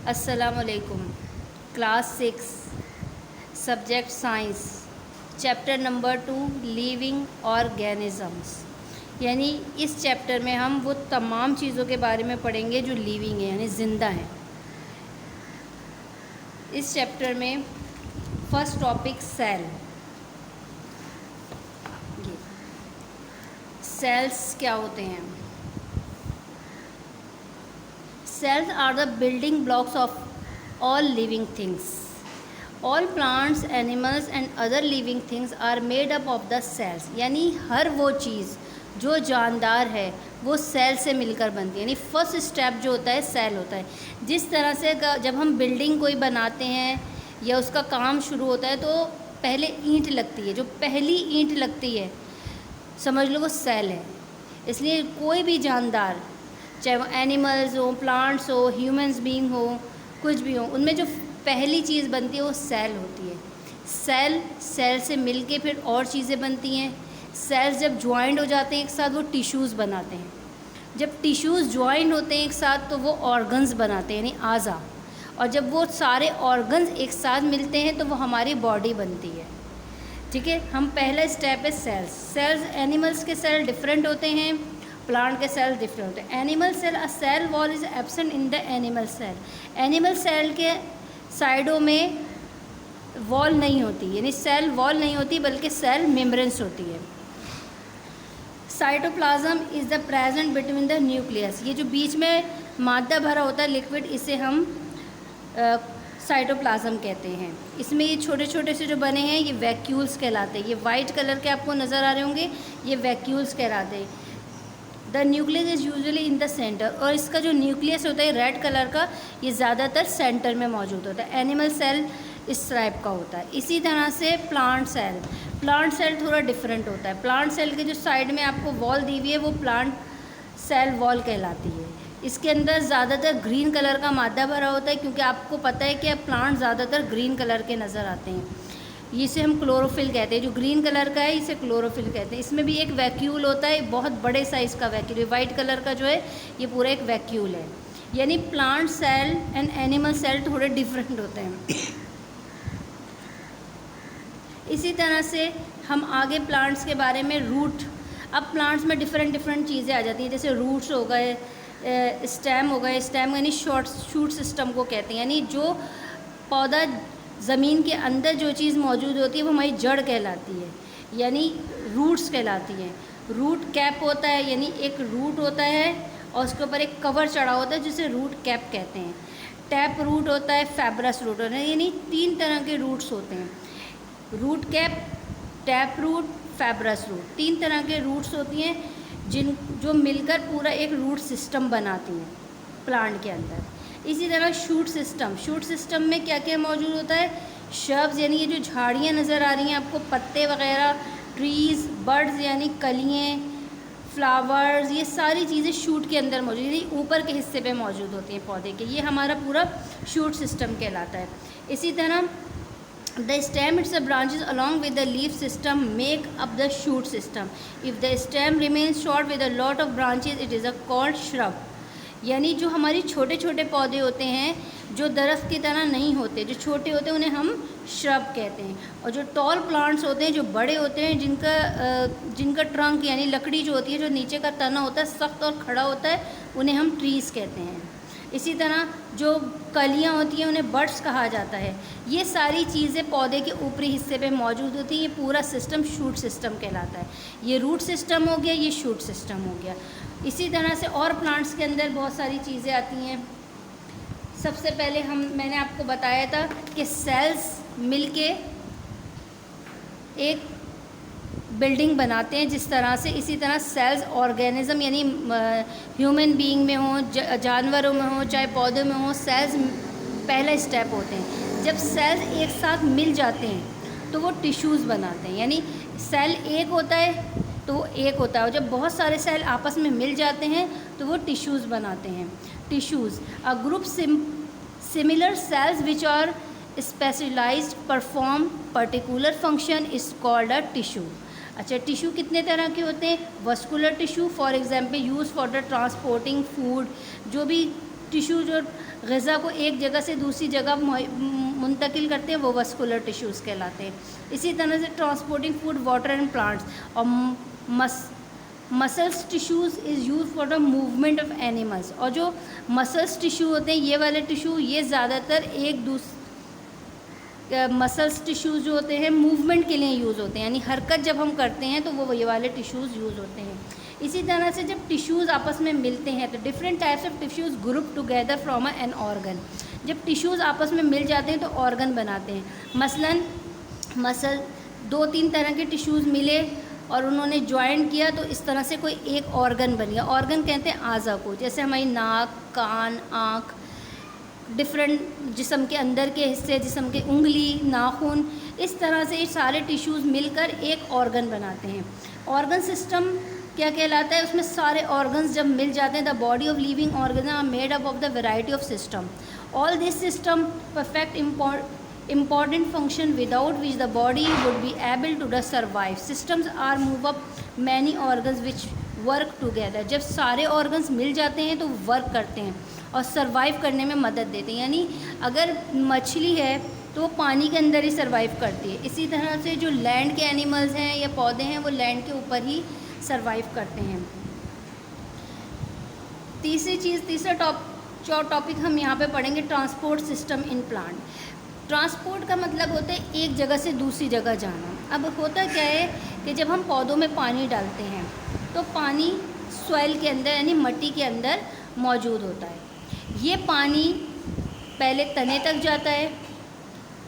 अस्सलामुअलैकुम। Class 6 subject science, chapter number 2 living organisms. यानी इस चैप्टर में हम वो तमाम चीज़ों के बारे में पढ़ेंगे जो लिविंग है यानी ज़िंदा हैं। इस चैप्टर में फर्स्ट टॉपिक सेल। सेल्स क्या होते हैं? Cells are the building blocks of all living things. All plants, animals and other living things are made up of the cells. यानी हर वो चीज़ जो जानदार है वो सेल से मिलकर बनती है। यानी फर्स्ट स्टेप जो होता है सेल होता है। जिस तरह से जब हम बिल्डिंग कोई बनाते हैं या उसका काम शुरू होता है तो पहले ईंट लगती है। जो पहली ईंट लगती है समझ लो वो सेल है। इसलिए कोई भी जानदार, चाहे वो एनिमल्स हो, प्लांट्स हो, ह्यूमंस बीइंग हो, कुछ भी हो, उनमें जो पहली चीज़ बनती है वो सेल होती है। सेल से मिलके फिर और चीज़ें बनती हैं। सेल्स जब ज्वाइंट हो जाते हैं एक साथ वो टिश्यूज़ बनाते हैं। जब टिश्यूज़ ज्वाइंट होते हैं एक साथ तो वो ऑर्गन्स बनाते हैं यानी आज़ा। और जब वो सारे ऑर्गन्स एक साथ मिलते हैं तो वो हमारी बॉडी बनती है। ठीक है, हम पहला स्टेप है सेल्स। एनिमल्स के सेल डिफरेंट होते हैं, प्लांट के सेल डिफरेंट होते हैं। Animal cell, a cell wall is absent in the animal cell. Animal cell के साइडों में वॉल नहीं होती, यानी सेल वॉल नहीं होती बल्कि सेल मेम्ब्रेन्स होती है। Cytoplasm is the present between the nucleus. ये जो बीच में मादा भरा होता है लिक्विड, इसे हम साइटोप्लाज्म कहते हैं। इसमें ये छोटे छोटे से जो बने हैं ये वैक्यूल्स कहलाते हैं। ये वाइट कलर के आपको नज़र आ रहे होंगे, ये वैक्यूल्स कहलाते हैं। The nucleus is usually in the centre. और इसका जो न्यूक्लियस होता है रेड कलर का, ये ज़्यादातर सेंटर में मौजूद होता है। एनिमल सेल इस टाइप का होता है। इसी तरह से प्लांट सेल थोड़ा डिफरेंट होता है। प्लांट सेल के जो साइड में आपको वॉल दी हुई है वो प्लांट सेल वॉल कहलाती है। इसके अंदर ज़्यादातर ग्रीन कलर का मादा भरा होता है, क्योंकि आपको पता है कि प्लांट ज़्यादातर ग्रीन कलर के नज़र आते हैं। इसे हम क्लोरोफिल कहते हैं। जो ग्रीन कलर का है इसे क्लोरोफिल कहते हैं। इसमें भी एक वैक्यूल होता है, बहुत बड़े साइज़ का वैक्यूल। वाइट कलर का जो है ये पूरा एक वैक्यूल है। यानी plant cell and animal cell थोड़े डिफरेंट होते हैं। इसी तरह से हम आगे प्लांट्स के बारे में रूट। अब प्लांट्स में डिफरेंट चीज़ें आ जाती हैं, जैसे रूट्स हो गए, स्टेम हो गए। स्टेम यानी शूट सिस्टम को कहते हैं। यानी जो पौधा ज़मीन के अंदर जो चीज़ मौजूद होती है वो हमारी जड़ कहलाती है, यानी रूट्स कहलाती हैं। रूट कैप होता है, यानी एक रूट होता है और उसके ऊपर एक कवर चढ़ा होता है जिसे रूट कैप कहते हैं। टैप रूट होता है, फैब्रस रूट होता है। यानी 3 तरह के रूट्स होते हैं, root cap, tap root, fibrous root. 3 तरह के रूट्स होती हैं जो मिलकर पूरा एक रूट सिस्टम बनाती हैं प्लांट के अंदर। इसी तरह शूट सिस्टम में क्या क्या मौजूद होता है? शब्स यानी ये जो झाड़ियाँ नज़र आ रही हैं आपको, पत्ते वगैरह, ट्रीज़, बर्ड्स यानी कलियाँ, फ्लावर्स, ये सारी चीज़ें शूट के अंदर मौजूद, यानी ऊपर के हिस्से पे मौजूद होती हैं पौधे के। ये हमारा पूरा शूट सिस्टम कहलाता है। इसी तरह the stem its branches along with the leaf system make up the shoot system. If the stem remains short with a lot of branches it is a called shrub. यानी जो हमारी छोटे छोटे पौधे होते हैं जो दरख्त की तरह नहीं होते, जो छोटे होते हैं उन्हें हम श्रब कहते हैं। और जो टॉल प्लांट्स होते हैं, जो बड़े होते हैं, जिनका ट्रंक यानी लकड़ी जो होती है, जो नीचे का तना होता है सख्त और खड़ा होता है, उन्हें हम ट्रीज़ कहते हैं। इसी तरह जो कलियाँ होती हैं उन्हें बड्स कहा जाता है। ये सारी चीज़ें पौधे के ऊपरी हिस्से पे मौजूद होती हैं। ये पूरा सिस्टम शूट सिस्टम कहलाता है। ये रूट सिस्टम हो गया, ये शूट सिस्टम हो गया। इसी तरह से और प्लांट्स के अंदर बहुत सारी चीज़ें आती हैं। सबसे पहले मैंने आपको बताया था कि सेल्स मिलके एक बिल्डिंग बनाते हैं जिस तरह से। इसी तरह सेल्स ऑर्गेनिज्म यानी ह्यूमन बीइंग में हो, जानवरों में हो, चाहे पौधों में हो, सेल्स पहला स्टेप होते हैं। जब सेल्स एक साथ मिल जाते हैं तो वो टिश्यूज़ बनाते हैं। यानी सेल एक होता है तो वो एक होता है, और जब बहुत सारे सेल आपस में मिल जाते हैं तो वो टिश्यूज़ बनाते हैं। Tissues, a group similar cells which are specialised perform particular function is called a tissue. अच्छा, टिश्यू कितने तरह के होते हैं? Vascular tissue for example use for the transporting food. जो भी टिश्यू जो ग़िज़ा को एक जगह से दूसरी जगह मुंतकिल करते हैं वो वस्कुलर टिश्यूज़ कहलाते हैं। इसी तरह से transporting food, water and plants. और muscles tissues is use for the movement of animals. और जो मसल्स टिश्यू होते हैं ये वाले टिश्यू, ये ज़्यादातर मसल्स टिश्यूज़ जो होते हैं मूवमेंट के लिए यूज़ होते हैं, यानी हरकत जब हम करते हैं तो वो ये वाले टिश्यूज़ यूज़ होते हैं। इसी तरह से जब टिश्यूज़ आपस में मिलते हैं तो different types of tissues group together from an organ. जब टिश्यूज़ आपस में मिल जाते हैं तो ऑर्गन बनाते हैं। मसलन मसल 2-3 तरह के टिश्यूज़ मिले और उन्होंने ज्वाइन किया तो इस तरह से कोई एक ऑर्गन बन गया। ऑर्गन कहते हैं आज़ा को, जैसे हमारी नाक, कान, आँख, डिफरेंट जिस्म के अंदर के हिस्से, जिस्म के उंगली, नाखून, इस तरह से ये सारे टिश्यूज़ मिलकर एक ऑर्गन बनाते हैं। ऑर्गन सिस्टम क्या कहलाता है? उसमें सारे ऑर्गन्स जब मिल जाते हैं, the body of living organ are made up of the variety of system. All this system perfect important function without which the body would be able to survive. Systems are move up many organs which work together. जब सारे organs मिल जाते हैं तो work करते हैं और survive करने में मदद देते हैं। यानी अगर मछली है तो वो पानी के अंदर ही सर्वाइव करती है। इसी तरह से जो लैंड के एनिमल्स हैं या पौधे हैं वो लैंड के ऊपर ही सर्वाइव करते हैं। तीसरा टॉपिक हम यहाँ पे पढ़ेंगे, transport system in plant. Transport का मतलब होता है एक जगह से दूसरी जगह जाना। अब होता क्या है कि जब हम पौधों में पानी डालते हैं तो पानी सॉइल के अंदर यानी मिट्टी के अंदर मौजूद होता है। ये पानी पहले तने तक जाता है,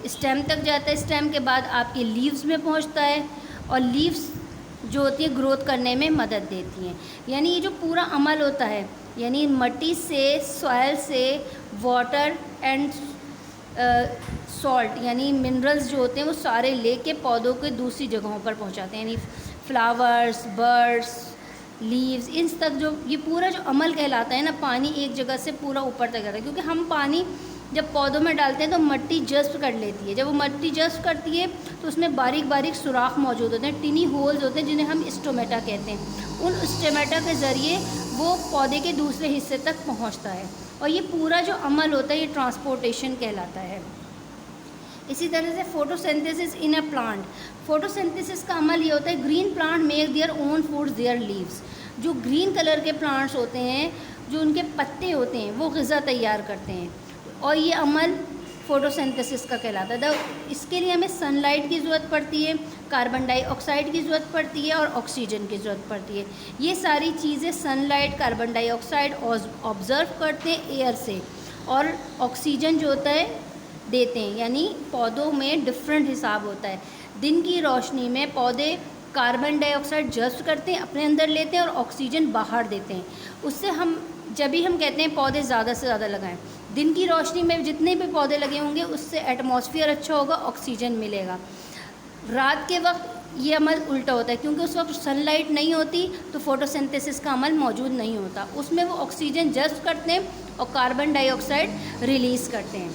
स्टेम तक जाता है, स्टेम के बाद आपके लीव्स में पहुंचता है और लीव्स जो होती है ग्रोथ करने में मदद देती हैं। यानी ये जो पूरा अमल होता है, यानी मिट्टी से, सॉइल से वाटर एंड सॉल्ट यानी मिनरल्स जो होते हैं वो सारे लेके पौधों के दूसरी जगहों पर पहुंचाते हैं, यानी फ्लावर्स, बर्ड्स, लीव्स, इन तक जो ये पूरा जो अमल कहलाता है ना, पानी एक जगह से पूरा ऊपर तक जाता है। क्योंकि हम पानी जब पौधों में डालते हैं तो मिट्टी जस्ट कर लेती है। जब वो मिट्टी जस्ट करती है तो उसमें बारीक बारीक सुराख मौजूद होते हैं, टिनी होल्स होते हैं जिन्हें हम स्टोमेटा कहते हैं। उन स्टोमेटा के ज़रिए वो पौधे के दूसरे हिस्से तक पहुँचता है और ये पूरा जो अमल होता है ये ट्रांसपोर्टेशन कहलाता है। इसी तरह से photosynthesis in a plant. Photosynthesis का अमल ये होता है, green plant make their own foods there leaves. जो ग्रीन कलर के प्लांट्स होते हैं, जो उनके पत्ते होते हैं वो ग़िज़ा तैयार करते हैं और ये अमल फोटोसिंथेसिस का कहलाता है। इसके लिए हमें सनलाइट की ज़रूरत पड़ती है, कार्बन डाइऑक्साइड की ज़रूरत पड़ती है और ऑक्सीजन की ज़रूरत पड़ती है। ये सारी चीज़ें सनलाइट, कार्बन डाइऑक्साइड ऑब्ज़र्व करते हैं एयर से और ऑक्सीजन जो होता है देते हैं। यानी पौधों में डिफरेंट हिसाब होता है। दिन की रोशनी में पौधे कार्बन डाइऑक्साइड जस्ट करते हैं, अपने अंदर लेते हैं और ऑक्सीजन बाहर देते हैं। उससे हम जब भी हम कहते हैं पौधे ज़्यादा से ज़्यादा लगाएं, दिन की रोशनी में जितने भी पौधे लगे होंगे उससे एटमॉस्फेयर अच्छा होगा, ऑक्सीजन मिलेगा। रात के वक्त ये अमल उल्टा होता है, क्योंकि उस वक्त सनलाइट नहीं होती तो फोटोसिंथेसिस का अमल मौजूद नहीं होता। उसमें वो ऑक्सीजन जस्ट करते हैं और कार्बन डाइऑक्साइड रिलीज़ करते हैं।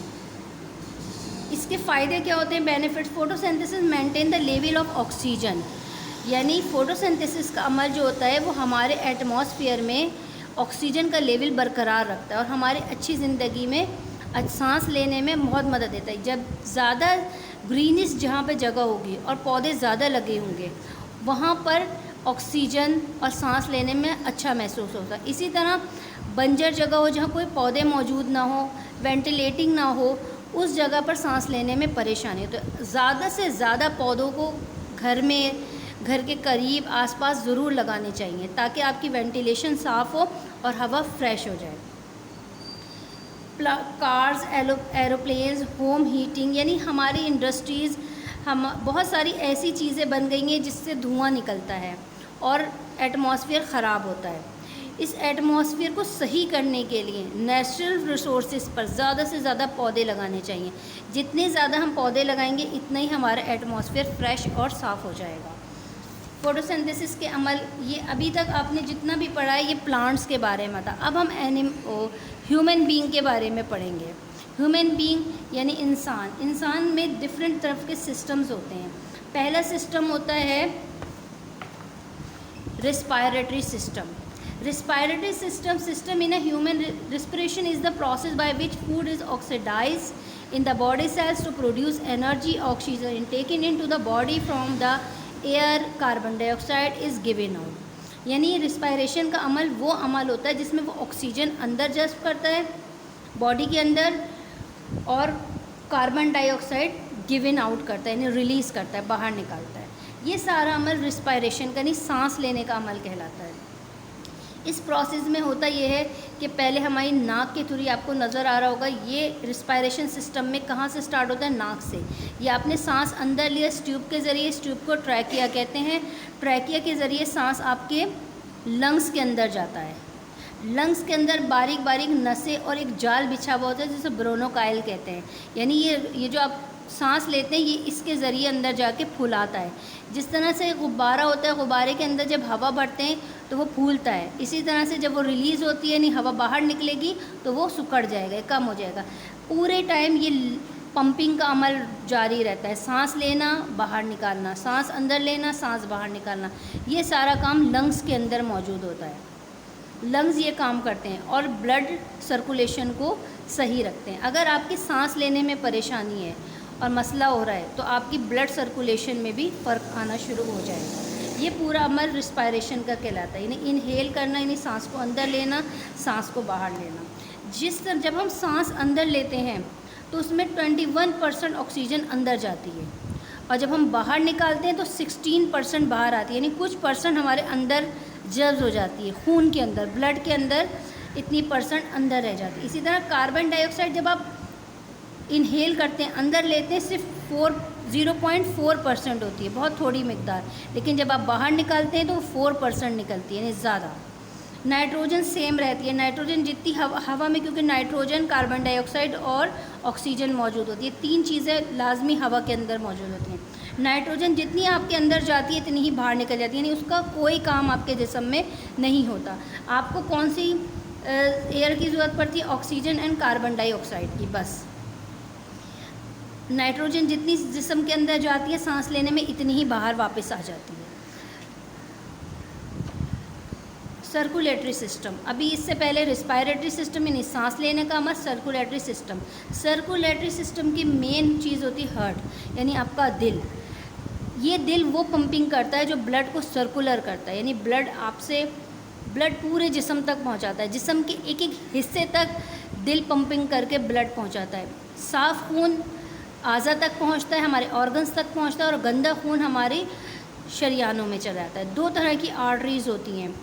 इसके फ़ायदे क्या होते हैं? Benefits. Photosynthesis maintain the level of oxygen. यानी फोटोसिंथेसिस का अमल जो होता है वो हमारे एटमॉस्फेयर में ऑक्सीजन का लेवल बरकरार रखता है और हमारी अच्छी ज़िंदगी में सांस लेने में बहुत मदद देता है। जब ज़्यादा ग्रीनिश जहाँ पे जगह होगी और पौधे ज़्यादा लगे होंगे वहाँ पर ऑक्सीजन और सांस लेने में अच्छा महसूस होता है। इसी तरह बंजर जगह हो जहाँ कोई पौधे मौजूद ना हो, वेंटिलेटिंग ना हो, उस जगह पर सांस लेने में परेशानी हो। तो ज़्यादा से ज़्यादा पौधों को घर में, घर के करीब आसपास ज़रूर लगाने चाहिए ताकि आपकी वेंटिलेशन साफ़ हो और हवा फ्रेश हो जाए। कार्स, एरोप्लेन्स, होम हीटिंग, यानी हमारी इंडस्ट्रीज़, हम बहुत सारी ऐसी चीज़ें बन गई हैं जिससे धुआं निकलता है और एटमॉस्फेयर ख़राब होता है। इस एटमॉस्फेयर को सही करने के लिए नेचुरल रिसोर्सेज पर ज़्यादा से ज़्यादा पौधे लगाने चाहिए। जितने ज़्यादा हम पौधे लगाएंगे इतना ही हमारा एटमॉस्फेयर फ्रेश और साफ़ हो जाएगा। फोटोसिंथेसिस के अमल, ये अभी तक आपने जितना भी पढ़ा है ये प्लांट्स के बारे में था। अब हम ह्यूमन बीइंग के बारे में पढ़ेंगे। ह्यूमन बीइंग यानी इंसान। इंसान में डिफरेंट तरह के सिस्टम्स होते हैं। पहला सिस्टम होता है respiratory system. Respiratory system in a human respiration is the process by which food is oxidized in the body cells to produce energy. Oxygen taken into the body from the air, carbon dioxide is given out. यानी respiration का अमल वो अमल होता है जिसमें वो oxygen अंदर जज्ब करता है बॉडी के अंदर और कार्बन डाइऑक्साइड गिवन आउट करता है, यानी रिलीज़ करता है, बाहर निकालता है। ये सारा अमल रिस्पायरेशन का, यानी सांस लेने का अमल कहलाता है। इस प्रोसेस में होता ये है कि पहले हमारी नाक के थ्रू, आपको नज़र आ रहा होगा, ये रिस्पायरेशन सिस्टम में कहाँ से स्टार्ट होता है, नाक से। ये आपने सांस अंदर लिया इस ट्यूब के ज़रिए, इस ट्यूब को ट्रैकिया कहते हैं। ट्रैकिया के ज़रिए सांस आपके लंग्स के अंदर जाता है। लंग्स के अंदर बारीक बारीक नसें और एक जाल बिछा हुआ होता है जिसे ब्रोनोकाइल कहते हैं। यानी ये जो आप सांस लेते हैं ये इसके ज़रिए अंदर जाके फूलाता है। जिस तरह से गुब्बारा होता है, गुब्बारे के अंदर जब हवा भरते हैं तो वो फूलता है, इसी तरह से जब वो रिलीज़ होती है, यानी हवा बाहर निकलेगी तो वो सिकुड़ जाएगा, कम हो जाएगा। पूरे टाइम ये पंपिंग का अमल जारी रहता है, सांस लेना बाहर निकालना, सांस अंदर लेना, सांस बाहर निकालना, ये सारा काम लंग्स के अंदर मौजूद होता है। लंग्स ये काम करते हैं और ब्लड सर्कुलेशन को सही रखते हैं। अगर आपकी सांस लेने में परेशानी है और मसला हो रहा है तो आपकी ब्लड सर्कुलेशन में भी फ़र्क आना शुरू हो जाएगा। ये पूरा अमल रिस्पायरेशन का कहलाता है, यानी इनहेल करना, यानी सांस को अंदर लेना, सांस को बाहर लेना। जब हम सांस अंदर लेते हैं तो उसमें 21% ऑक्सीजन अंदर जाती है और जब हम बाहर निकालते हैं तो 16% बाहर आती है, यानी कुछ परसेंट हमारे अंदर जज्ब हो जाती है। खून के अंदर, ब्लड के अंदर इतनी परसेंट अंदर रह जाती है। इसी तरह कार्बन डाइऑक्साइड जब आप इनहेल करते हैं, अंदर लेते हैं, सिर्फ 0.4% होती है, बहुत थोड़ी मिकदार, लेकिन जब आप बाहर निकालते हैं तो 4% निकलती है, यानी ज़्यादा। नाइट्रोजन सेम रहती है। नाइट्रोजन जितनी हवा में, क्योंकि नाइट्रोजन, कार्बन डाइऑक्साइड और ऑक्सीजन मौजूद होती है, 3 चीज़ें लाजमी हवा के अंदर मौजूद होती हैं। नाइट्रोजन जितनी आपके अंदर जाती है इतनी ही बाहर निकल जाती है, यानी उसका कोई काम आपके जिस्म में नहीं होता। आपको कौन सी एयर की ज़रूरत पड़ती है? ऑक्सीजन एंड कार्बन डाइऑक्साइड की, बस। नाइट्रोजन जितनी जिस्म के अंदर जाती है सांस लेने में, इतनी ही बाहर वापस आ जाती है। सर्कुलेटरी सिस्टम, अभी इससे पहले रिस्पायरेटरी सिस्टम, यानी सांस लेने का अमल। सर्कुलेटरी सिस्टम, सर्कुलेटरी सिस्टम की मेन चीज़ होती है हार्ट, यानी आपका दिल। ये दिल वो पंपिंग करता है जो ब्लड को सर्कुलर करता है, यानी ब्लड पूरे जिस्म तक पहुंचाता है। जिस्म के एक एक हिस्से तक दिल पंपिंग करके ब्लड पहुंचाता है। साफ़ खून आज़ा तक पहुंचता है, हमारे ऑर्गन्स तक पहुंचता है, और गंदा खून हमारे शरियानों में चला जाता है। 2 तरह की आर्टरीज़ होती हैं,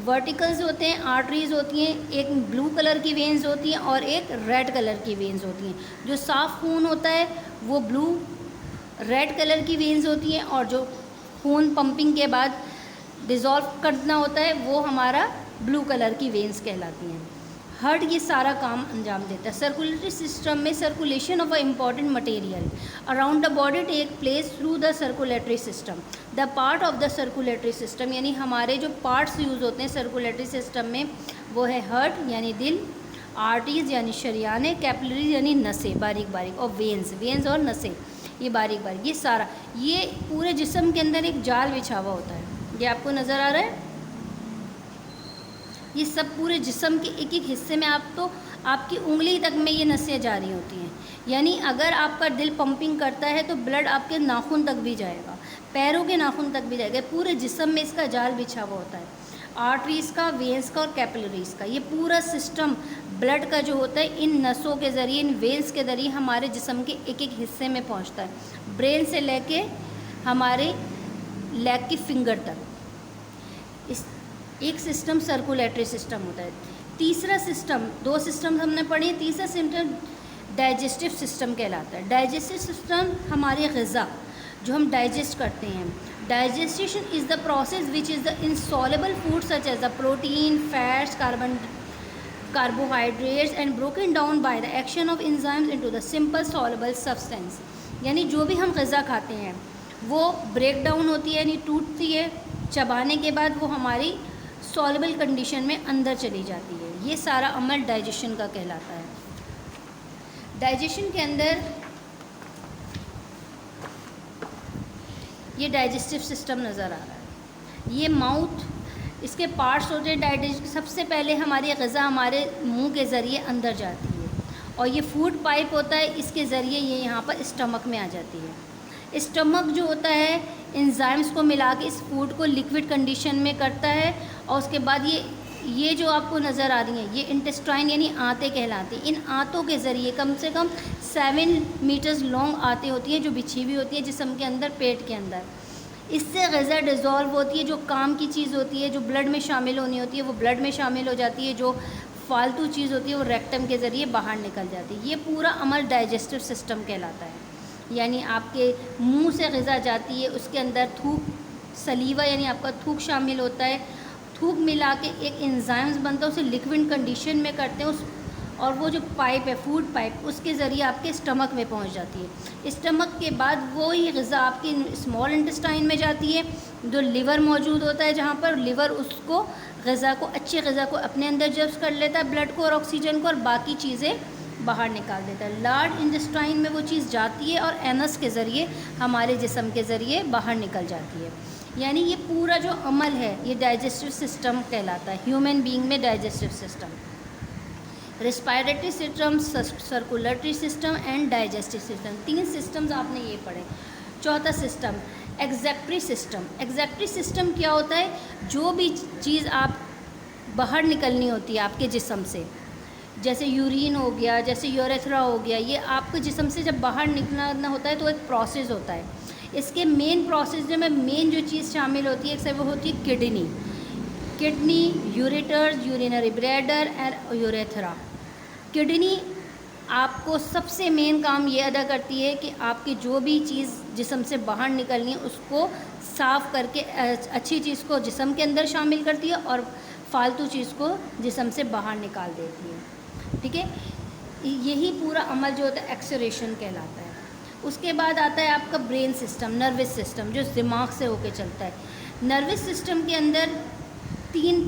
वर्टिकल्स होते हैं, आर्टरीज़ होती हैं। एक ब्लू कलर की वेन्स होती हैं और एक रेड कलर की वेन्स होती हैं। जो साफ़ खून होता है वो रेड कलर की वेन्स होती हैं, और जो खून पंपिंग के बाद डिज़ोल्व करना होता है वो हमारा ब्लू कलर की वेन्स कहलाती हैं। हार्ट ये सारा काम अंजाम देता है। सर्कुलेटरी सिस्टम में circulation of a important material around the body take place through the circulatory system. The part of the circulatory system, यानी हमारे जो पार्ट्स यूज़ होते हैं सर्कुलेटरी सिस्टम में, वो है हार्ट यानी दिल, आर्टरीज यानी शरियाने, कैपिलरीज यानी नसें बारीक बारीक, और वेन्स और नसें ये बारीक बारीक। ये सारा, ये पूरे जिस्म के अंदर एक जाल बिछा हुआ होता है, ये आपको नज़र आ रहा है। ये सब पूरे जिस्म के एक एक हिस्से में आपकी उंगली तक में ये नसें जारी होती हैं। यानी अगर आपका दिल पंपिंग करता है तो ब्लड आपके नाखून तक भी जाएगा, पैरों के नाखून तक भी जाएगा। पूरे जिस्म में इसका जाल बिछा हुआ होता है, आर्टरीज़ का, वेन्स का और कैपिलरीज़ का। ये पूरा सिस्टम ब्लड का जो होता है इन नसों के ज़रिए, इन वेन्स के ज़रिए हमारे जिस्म के एक एक हिस्से में पहुंचता है, ब्रेन से लेके हमारे लेग की फिंगर तक। इस एक सिस्टम सर्कुलेटरी सिस्टम होता है। तीसरा सिस्टम, 2 सिस्टम हमने पढ़ी, तीसरा सिस्टम डाइजेस्टिव सिस्टम कहलाता है। डाइजेस्टिव सिस्टम हमारी ग़िज़ा जो हम डाइजेस्ट करते हैं। Digestion is the process which is the insoluble food such as the protein, fats, carbohydrates and broken down by the action of enzymes into the simple soluble substance। यानी जो भी हम ग़िज़ा खाते हैं वो ब्रेक डाउन होती है, यानी टूटती है, चबाने के बाद वो हमारी सॉल्युबल कंडीशन में अंदर चली जाती है। ये सारा अमल डाइजेशन का कहलाता है। डाइजेशन के अंदर ये डाइजेस्टिव सिस्टम नज़र आ रहा है। ये माउथ, इसके पार्ट्स होते हैं डाइजेस्ट। सबसे पहले हमारी ग़िज़ा हमारे मुंह के ज़रिए अंदर जाती है और ये फूड पाइप होता है, इसके ज़रिए ये यहाँ पर स्टमक में आ जाती है। स्टमक जो होता है एंजाइम्स को मिला के इस फूड को लिक्विड कंडीशन में करता है और उसके बाद ये जो आपको नज़र आ रही हैं ये इंटेस्टाइन यानी आंतें कहलाती हैं। इन आंतों के ज़रिए कम से कम 7 मीटर्स लॉन्ग आंतें होती हैं जो बिछी हुई होती है जिस्म के अंदर, पेट के अंदर। इससे ग़िज़ा डिज़ोल्व होती है, जो काम की चीज़ होती है, जो ब्लड में शामिल होनी होती है वो ब्लड में शामिल हो जाती है, जो फालतू चीज़ होती है वो रेक्टम के ज़रिए बाहर निकल जाती है। ये पूरा अमल डाइजेस्टिव सिस्टम कहलाता है। यानी आपके मुंह से ग़िज़ा जाती है, उसके अंदर थूक, सलीवा यानी आपका थूक शामिल होता है, थूक मिला के एक एंजाइम्स बनता है, उसे लिक्विड कंडीशन में करते हैं और वो जो पाइप है फूड पाइप उसके ज़रिए आपके स्टमक में पहुंच जाती है। स्टमक के बाद वो ही ग़िज़ा आपकी स्मॉल इंटेस्टाइन में जाती है, जो लिवर मौजूद होता है, जहाँ पर लिवर उसको ग़िज़ा को, अच्छी ग़िज़ा को अपने अंदर जब्स कर लेता है, ब्लड को और ऑक्सीजन को, और बाकी चीज़ें बाहर निकाल देता है। लार्ज इंटेस्टाइन में वो चीज़ जाती है और एनस के ज़रिए हमारे जिस्म के ज़रिए बाहर निकल जाती है। यानी ये पूरा जो अमल है ये डाइजेस्टिव सिस्टम कहलाता है। ह्यूमन बीइंग में digestive system, respiratory system, circulatory system and digestive system, 3 systems आपने ये पढ़े। चौथा सिस्टम एग्जैक्टरी सिस्टम। एग्जैक्टरी सिस्टम क्या होता है? जो भी चीज़ आप बाहर निकलनी होती है आपके जिस्म से, जैसे यूरिन हो गया, जैसे यूरेथ्रा हो गया, ये आपके जिस्म से जब बाहर निकलना होता है तो एक प्रोसेस होता है। इसके मेन प्रोसेस में मेन जो चीज़ शामिल होती है वो होती है kidney, ureters, urinary bladder and urethra. Kidney आपको सबसे मेन काम ये अदा करती है कि आपकी जो भी चीज़ जिस्म से बाहर निकलनी है उसको साफ़ करके अच्छी चीज़ को जिस्म के अंदर शामिल करती है और फालतू चीज़ को जिस्म से बाहर निकाल देती है। ठीक है, यही पूरा अमल जो होता है एक्सक्रीशन कहलाता है। उसके बाद आता है आपका ब्रेन सिस्टम, नर्वस सिस्टम, जो दिमाग से होके चलता है। नर्वस सिस्टम के अंदर 3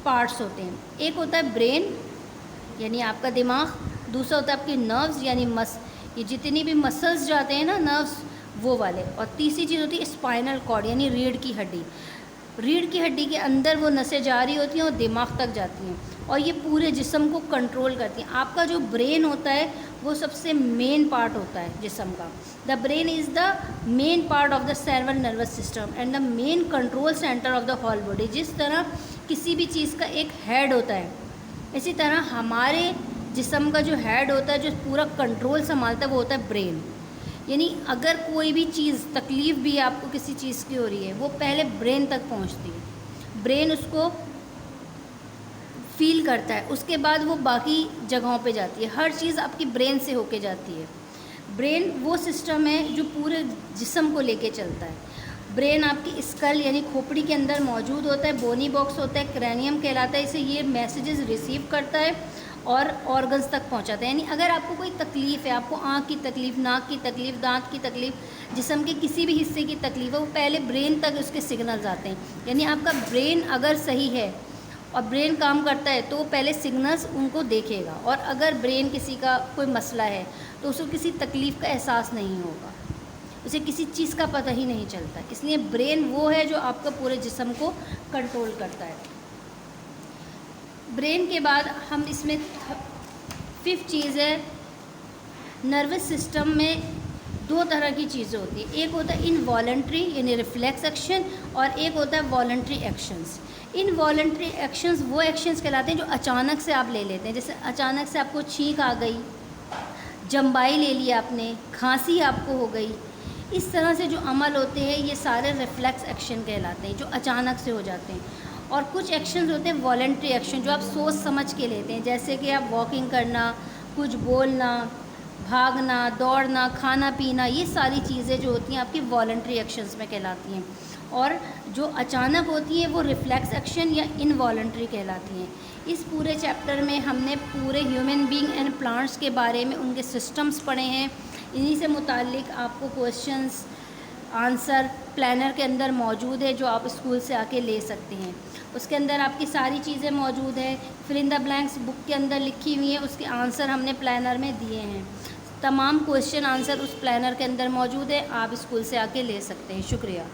पार्ट्स होते हैं। एक होता है ब्रेन यानी आपका दिमाग, दूसरा होता है आपके नर्व्स यानी ये जितनी भी मसल्स जाते हैं ना नर्व्स वो वाले, और तीसरी चीज़ होती है स्पाइनल कॉर्ड यानी रीढ़ की हड्डी। रीढ़ की हड्डी के अंदर वो नसें जा रही होती हैं और दिमाग तक जाती हैं और ये पूरे जिस्म को कंट्रोल करती हैं। आपका जो ब्रेन होता है वो सबसे मेन पार्ट होता है जिस्म का। The brain is the main part of the central nervous system and the main control centre of the whole body. जिस तरह किसी भी चीज़ का एक हेड होता है, इसी तरह हमारे जिस्म का जो हेड होता है, जो पूरा कंट्रोल संभालता है, वो होता है ब्रेन। यानी अगर कोई भी चीज़, तकलीफ़ भी आपको किसी चीज़ की हो रही है, वो पहले ब्रेन तक पहुंचती है, ब्रेन उसको फील करता है, उसके बाद वो बाकी जगहों पे जाती है। हर चीज़ आपकी ब्रेन से होके जाती है। ब्रेन वो सिस्टम है जो पूरे जिस्म को लेके चलता है। ब्रेन आपकी स्कल यानी खोपड़ी के अंदर मौजूद होता है, बोनी बॉक्स होता है, क्रैनियम कहलाता है। इसे ये मैसेजेस रिसीव करता है और ऑर्गन्स तक पहुंचाता है। यानी अगर आपको कोई तकलीफ़ है, आपको आँख की तकलीफ़, नाक की तकलीफ़, दांत की तकलीफ़, जिस्म के किसी भी हिस्से की तकलीफ़ है, वो पहले ब्रेन तक उसके सिग्नल्स आते हैं। यानी आपका ब्रेन अगर सही है और ब्रेन काम करता है तो वो पहले सिग्नल्स उनको देखेगा, और अगर ब्रेन किसी का कोई मसला है तो उसको किसी तकलीफ़ का एहसास नहीं होगा, उसे किसी चीज़ का पता ही नहीं चलता। इसलिए ब्रेन वो है जो आपका पूरे जिस्म को कंट्रोल करता है। ब्रेन के बाद हम इसमें 5th चीज़ है, नर्वस सिस्टम में 2 तरह की चीज़ें होती हैं। एक होता है इनवॉलंटरी यानी रिफ्लेक्स एक्शन, और एक होता है वॉलंटरी एक्शंस। इनवॉलंटरी एक्शंस वो एक्शंस कहलाते हैं जो अचानक से आप ले लेते हैं। जैसे अचानक से आपको छींक आ गई, जम्बाई ले लिया आपने, खांसी आपको हो गई, इस तरह से जो अमल होते हैं ये सारे रिफ्लेक्स एक्शन कहलाते हैं, जो अचानक से हो जाते हैं। और कुछ एक्शंस होते हैं वॉलंटरी एक्शन, जो आप सोच समझ के लेते हैं, जैसे कि आप वॉकिंग करना, कुछ बोलना, भागना, दौड़ना, खाना पीना, ये सारी चीज़ें जो होती हैं आपकी वॉलंटरी एक्शंस में कहलाती हैं। और जो अचानक होती हैं वो रिफ्लेक्स एक्शन या इनवॉलंटरी कहलाती हैं। इस पूरे चैप्टर में हमने पूरे ह्यूमन बीइंग एंड प्लांट्स के बारे में उनके सिस्टम्स पढ़े हैं। इन्हीं से मुताल्लिक आपको क्वेश्चंस आंसर प्लानर के अंदर मौजूद है जो आप स्कूल से आके ले सकते हैं। उसके अंदर आपकी सारी चीज़ें मौजूद है, fill in the blanks book के अंदर लिखी हुई हैं, उसके आंसर हमने प्लानर में दिए हैं। तमाम क्वेश्चन आंसर उस प्लानर के अंदर मौजूद है, आप स्कूल से आके ले सकते हैं। शुक्रिया।